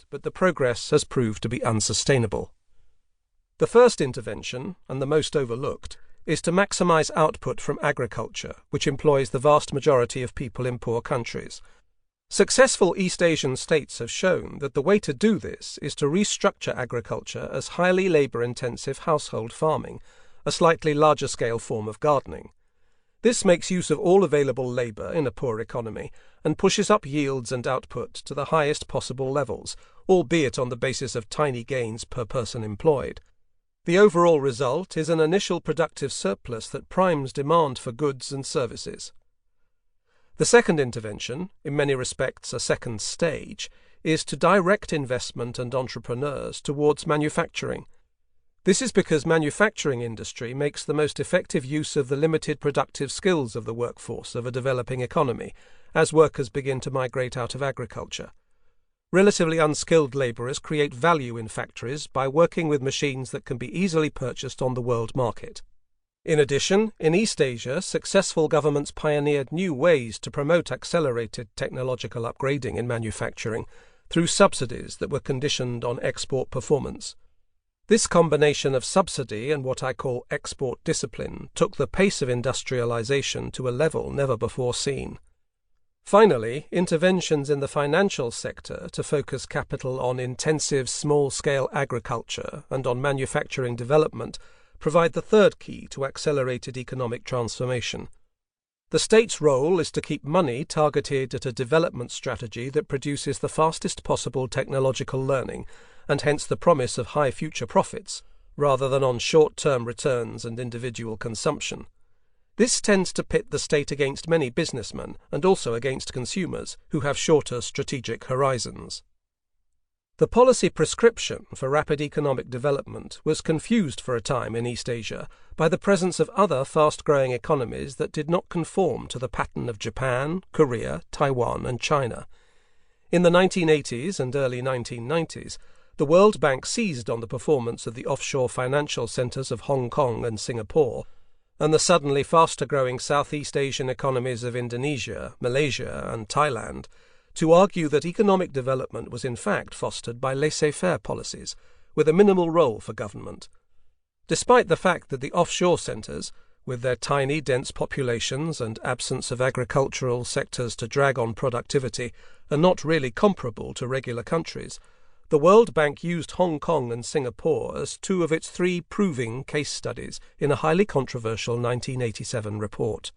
but the progress has proved to be unsustainable. The first intervention, and the most overlooked, is to maximize output from agriculture, which employs the vast majority of people in poor countries. Successful East Asian states have shown that the way to do this is to restructure agriculture as highly labour-intensive household farming, a slightly larger-scale form of gardening. This makes use of all available labour in a poor economy and pushes up yields and output to the highest possible levels, albeit on the basis of tiny gains per person employed. The overall result is an initial productive surplus that primes demand for goods and services. The second intervention, in many respects a second stage, is to direct investment and entrepreneurs towards manufacturing. This is because manufacturing industry makes the most effective use of the limited productive skills of the workforce of a developing economy, as workers begin to migrate out of agriculture. Relatively unskilled labourers create value in factories by working with machines that can be easily purchased on the world market. In addition, in East Asia, successful governments pioneered new ways to promote accelerated technological upgrading in manufacturing through subsidies that were conditioned on export performance. This combination of subsidy and what I call export discipline took the pace of industrialization to a level never before seen. Finally, interventions in the financial sector to focus capital on intensive small-scale agriculture and on manufacturing development provide the third key to accelerated economic transformation. The state's role is to keep money targeted at a development strategy that produces the fastest possible technological learning, and hence the promise of high future profits, rather than on short-term returns and individual consumption. This tends to pit the state against many businessmen and also against consumers who have shorter strategic horizons. The policy prescription for rapid economic development was confused for a time in East Asia by the presence of other fast-growing economies that did not conform to the pattern of Japan, Korea, Taiwan, and China. In the 1980s and early 1990s, the World Bank seized on the performance of the offshore financial centres of Hong Kong and Singapore, and the suddenly faster-growing Southeast Asian economies of Indonesia, Malaysia, and Thailand, to argue that economic development was in fact fostered by laissez-faire policies, with a minimal role for government. Despite the fact that the offshore centres, with their tiny, dense populations and absence of agricultural sectors to drag on productivity, are not really comparable to regular countries, the World Bank used Hong Kong and Singapore as two of its three proving case studies in a highly controversial 1987 report.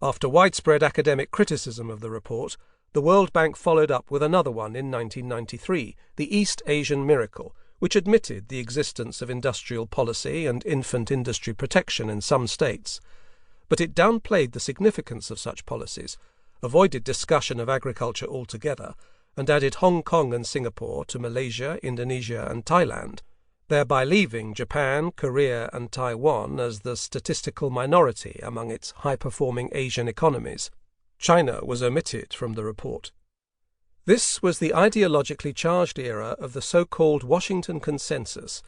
After widespread academic criticism of the report, the World Bank followed up with another one in 1993, the East Asian Miracle, which admitted the existence of industrial policy and infant industry protection in some states. But it downplayed the significance of such policies, avoided discussion of agriculture altogether, and added Hong Kong and Singapore to Malaysia, Indonesia, and Thailand, thereby leaving Japan, Korea, and Taiwan as the statistical minority among its high-performing Asian economies. China was omitted from the report. This was the ideologically charged era of the so-called Washington Consensus,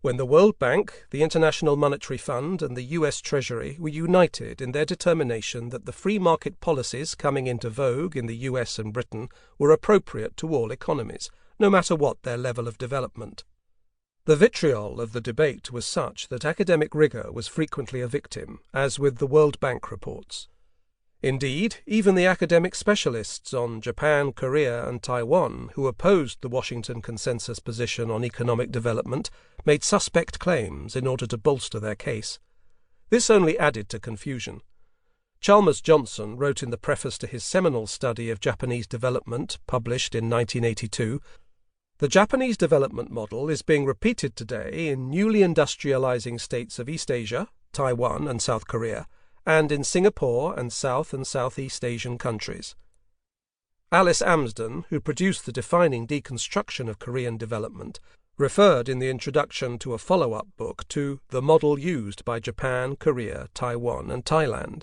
when the World Bank, the International Monetary Fund, and the US Treasury were united in their determination that the free market policies coming into vogue in the US and Britain were appropriate to all economies, no matter what their level of development. The vitriol of the debate was such that academic rigour was frequently a victim, as with the World Bank reports. Indeed, even the academic specialists on Japan, Korea, and Taiwan who opposed the Washington Consensus position on economic development made suspect claims in order to bolster their case. This only added to confusion. Chalmers Johnson wrote in the preface to his seminal study of Japanese development, published in 1982, "The Japanese development model is being repeated today in newly industrializing states of East Asia, Taiwan, and South Korea, and in Singapore and South and Southeast Asian countries." Alice Amsden, who produced the defining deconstruction of Korean development, referred in the introduction to a follow-up book to the model used by Japan, Korea, Taiwan, and Thailand.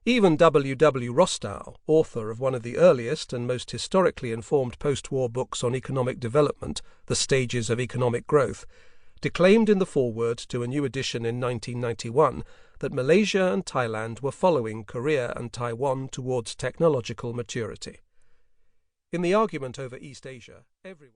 Even W. W. Rostow, author of one of the earliest and most historically informed post-war books on economic development, The Stages of Economic Growth, declaimed in the foreword to a new edition in 1991 that Malaysia and Thailand were following Korea and Taiwan towards technological maturity. In the argument over East Asia, everyone